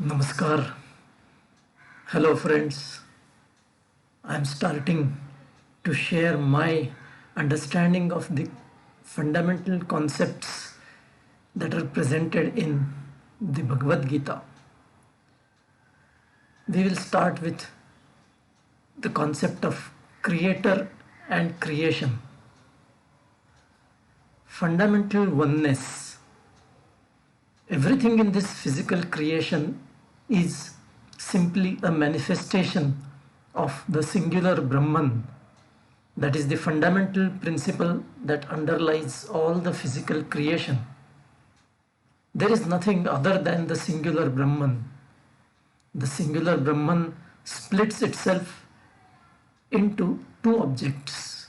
Namaskar. Hello, friends. I'm starting to share my understanding of the fundamental concepts that are presented in the Bhagavad Gita. We will start with the concept of creator and creation. Fundamental oneness. Everything in this physical creation is simply a manifestation of the singular Brahman. That is the fundamental principle that underlies all the physical creation. There is nothing other than the singular Brahman. The singular Brahman splits itself into two objects,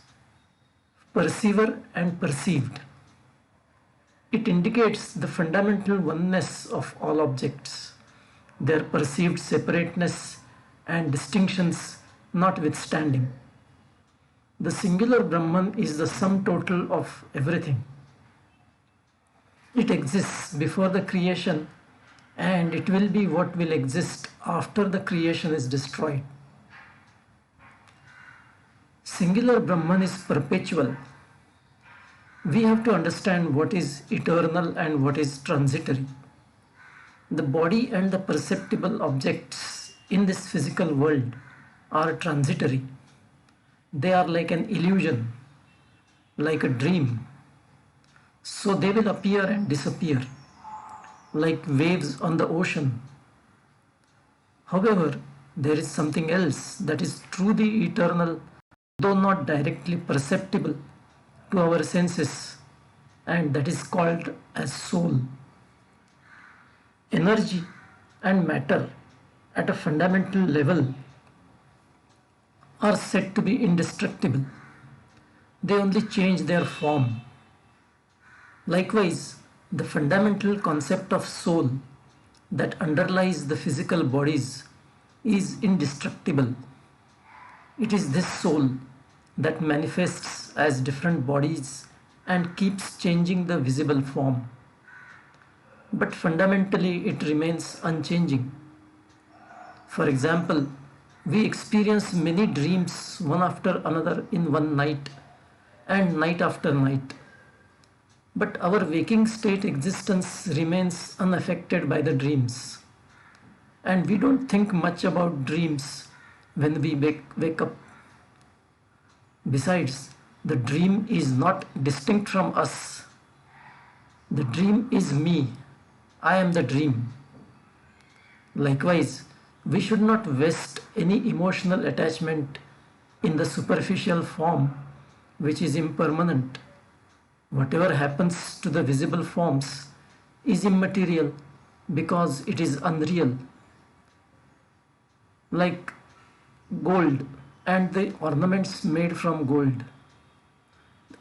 perceiver and perceived. It indicates the fundamental oneness of all objects, their perceived separateness and distinctions notwithstanding. The singular Brahman is the sum total of everything. It exists before the creation, and it will be what will exist after the creation is destroyed. Singular Brahman is perpetual. We have to understand what is eternal and what is transitory. The body and the perceptible objects in this physical world are transitory. They are like an illusion, like a dream. So they will appear and disappear, like waves on the ocean. However, there is something else that is truly eternal, though not directly perceptible to our senses, and that is called as soul. Energy and matter at a fundamental level are said to be indestructible. They only change their form. Likewise, the fundamental concept of soul that underlies the physical bodies is indestructible. It is this soul that manifests as different bodies and keeps changing the visible form. But fundamentally it remains unchanging. For example, we experience many dreams one after another in one night and night after night. But our waking state existence remains unaffected by the dreams. And we don't think much about dreams when we wake up. Besides, the dream is not distinct from us. The dream is me. I am the dream. Likewise, we should not waste any emotional attachment in the superficial form, which is impermanent. Whatever happens to the visible forms is immaterial because it is unreal. Like gold and the ornaments made from gold.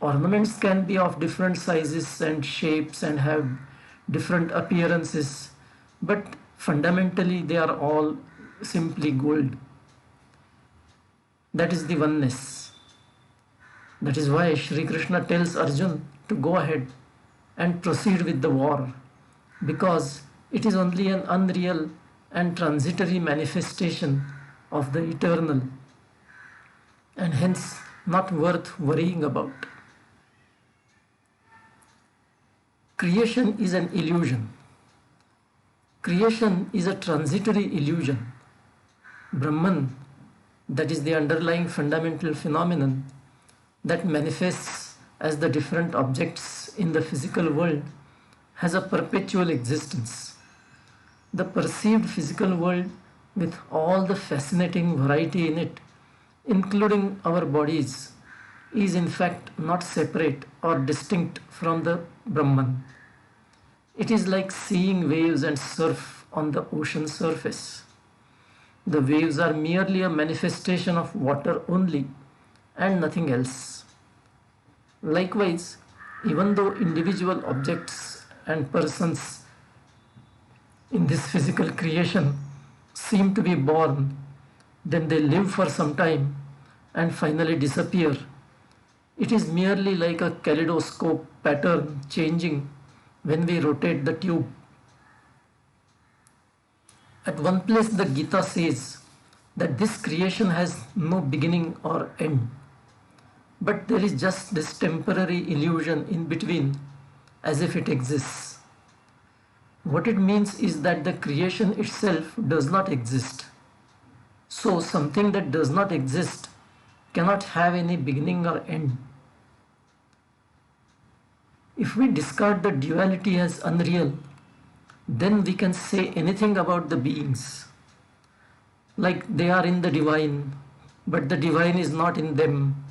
Ornaments can be of different sizes and shapes and have different appearances, but fundamentally they are all simply gold. That is the oneness. That is why Shri Krishna tells Arjun to go ahead and proceed with the war, because it is only an unreal and transitory manifestation of the eternal, and hence not worth worrying about. Creation is an illusion. Creation is a transitory illusion. Brahman, that is the underlying fundamental phenomenon that manifests as the different objects in the physical world, has a perpetual existence. The perceived physical world, with all the fascinating variety in it, including our bodies, is in fact not separate or distinct from the Brahman. It is like seeing waves and surf on the ocean surface. The waves are merely a manifestation of water only and nothing else. Likewise, even though individual objects and persons in this physical creation seem to be born, then they live for some time and finally disappear. It is merely like a kaleidoscope pattern changing when we rotate the tube. At one place, the Gita says that this creation has no beginning or end, but there is just this temporary illusion in between, as if it exists. What it means is that the creation itself does not exist. So, something that does not exist cannot have any beginning or end. If we discard the duality as unreal, then we can say anything about the beings. Like they are in the divine, but the divine is not in them,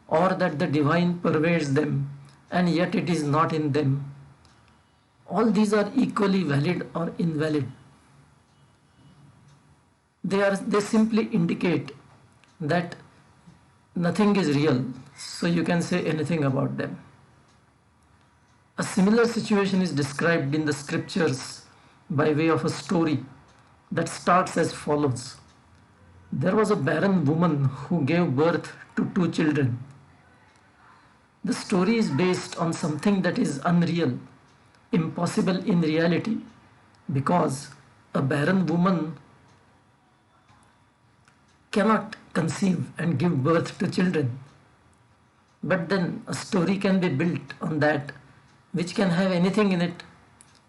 or that the divine pervades them, and yet it is not in them. All these are equally valid or invalid. They simply indicate that nothing is real, so you can say anything about them. A similar situation is described in the scriptures by way of a story that starts as follows. There was a barren woman who gave birth to 2 children. The story is based on something that is unreal, impossible in reality, because a barren woman cannot conceive and give birth to children. But then a story can be built on that which can have anything in it,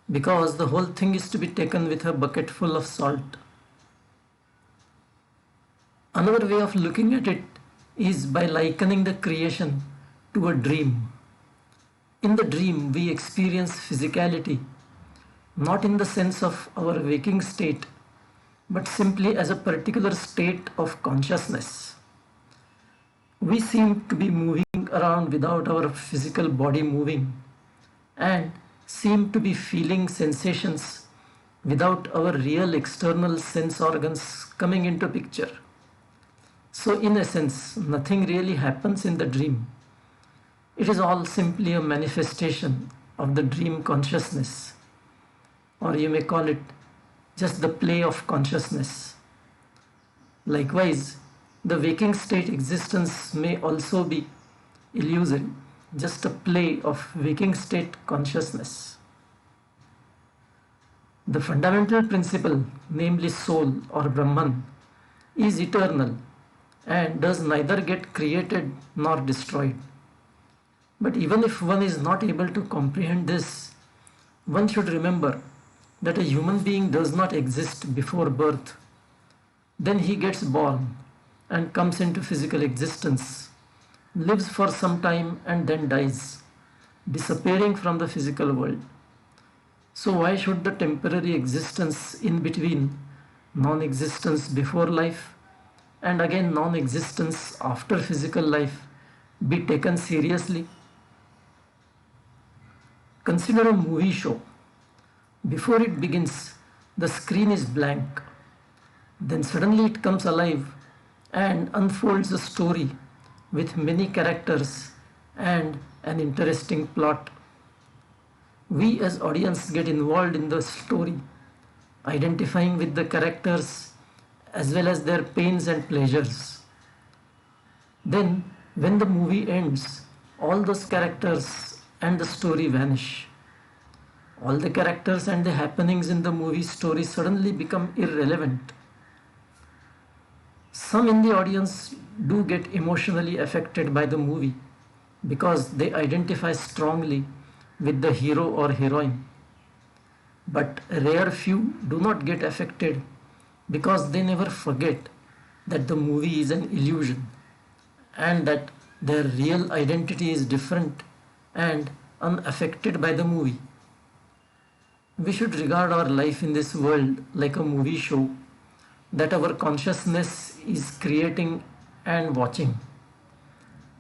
because the whole thing is to be taken with a bucket full of salt. Another way of looking at it is by likening the creation to a dream. In the dream, we experience physicality, not in the sense of our waking state, but simply as a particular state of consciousness. We seem to be moving around without our physical body moving, and seem to be feeling sensations without our real external sense organs coming into picture. So in essence, nothing really happens in the dream. It is all simply a manifestation of the dream consciousness, or you may call it just the play of consciousness. Likewise, the waking state existence may also be illusory, just a play of waking state consciousness. The fundamental principle, namely soul or Brahman, is eternal and does neither get created nor destroyed. But even if one is not able to comprehend this, one should remember that a human being does not exist before birth. Then he gets born and comes into physical existence, lives for some time and then dies, disappearing from the physical world. So why should the temporary existence in between, non-existence before life and again non-existence after physical life, be taken seriously? Consider a movie show. Before it begins, the screen is blank. Then suddenly it comes alive and unfolds a story with many characters and an interesting plot. We as audience get involved in the story, identifying with the characters as well as their pains and pleasures. Then, when the movie ends, all those characters and the story vanish. All the characters and the happenings in the movie story suddenly become irrelevant. Some in the audience do get emotionally affected by the movie because they identify strongly with the hero or heroine. But a rare few do not get affected because they never forget that the movie is an illusion and that their real identity is different and unaffected by the movie. We should regard our life in this world like a movie show that our consciousness is creating and watching,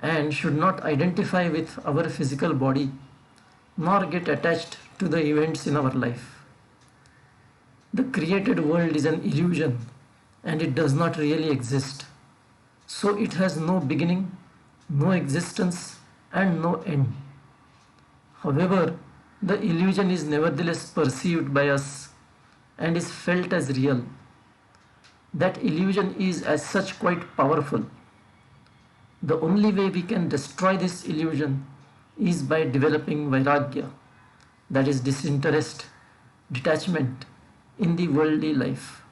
and should not identify with our physical body nor get attached to the events in our life. The created world is an illusion and it does not really exist. So it has no beginning, no existence, and no end. However, the illusion is nevertheless perceived by us and is felt as real. That illusion is as such quite powerful. The only way we can destroy this illusion is by developing vairagya, that is disinterest, detachment in the worldly life.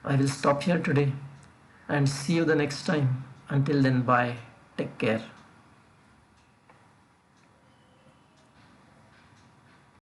I will stop here today and see you the next time. Until then, bye. Take care.